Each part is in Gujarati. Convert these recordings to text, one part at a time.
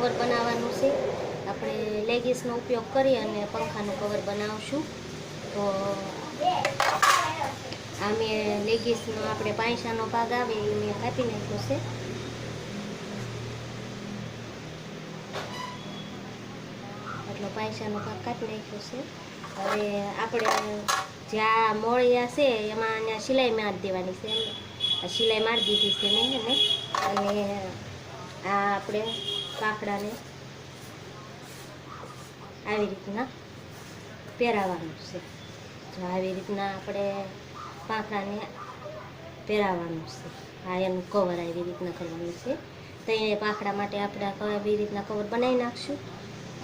કવર બનાવવાનું છે. આપણે લેગીસનો ઉપયોગ કરી અને પંખાનું કવર બનાવશું. તો આ મેં લેગીસનો આપણે પાંયસાનો ભાગ આવે એ મેં કાપી નાખ્યો છે. એટલો પાંયસાનો ભાગ કાપી નાખ્યો છે. હવે આપણે જ્યાં મોળિયા છે એમાં ત્યાં સિલાઈ મારી દેવાની છે. સિલાઈ મારી દીધી છે મેં એને. અને આ આપણે કાકડાને આવી રીતના પહેરાવવાનું છે. જો આવી રીતના આપણે પાંખડાને પહેરાવવાનું છે. આ એનું કવર આવી રીતના કરવાનું છે. તો એ પાંખડા માટે આપણે આવી રીતના કવર બનાવી નાખશું.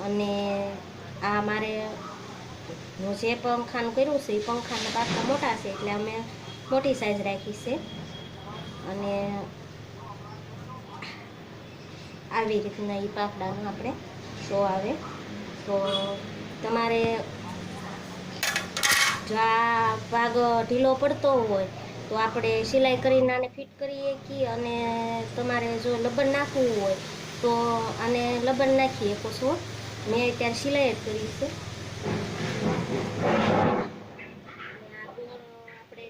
અને આ મારે હું જે પંખાનું કર્યું છે એ પંખાના પાંખડા મોટા છે એટલે અમે મોટી સાઈઝ રાખી છે. અને આવી રીતના એ પાંખડાનો આપણે શો આવે. તો તમારે જો આ ભાગ ઢીલો પડતો હોય તો આપણે સિલાઈ કરીને આને ફિટ કરી શકીએ. અને તમારે જો લબન નાખવું હોય તો આને લબન નાખી શકો છો. મેં અત્યારે સિલાઈ જ કરી છે. આપણે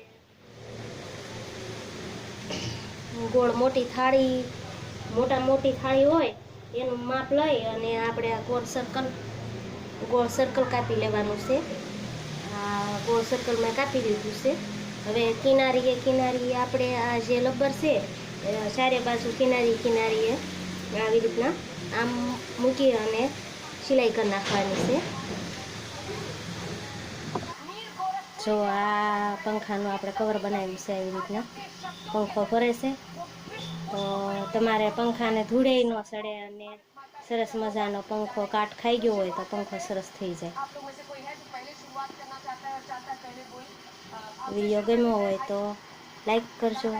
ગોળ મોટી થાળી હોય એનું માપ લઈ અને આપણે આ ગોળ સર્કલ કાપી લેવાનું છે. આ ગોળ સર્કલ મેં કાપી દીધું છે. હવે કિનારીએ આપણે આ જે લબ્બર છે ચારે બાજુ કિનારીએ આવી રીતના આમ મૂકી અને સિલાઈ કરી નાખવાની છે. જો આ પંખાનું આપણે કવર બનાવ્યું છે. આવી રીતના પંખો ફરે છે. તો તમારે પંખાને ધૂળે ન સડે અને સરસ મજાનો પંખો કાટ ખાઈ ગયો હોય તો પંખો સરસ થઈ જાય. વિડીયો ગમ્યો હોય તો લાઈક કરજો.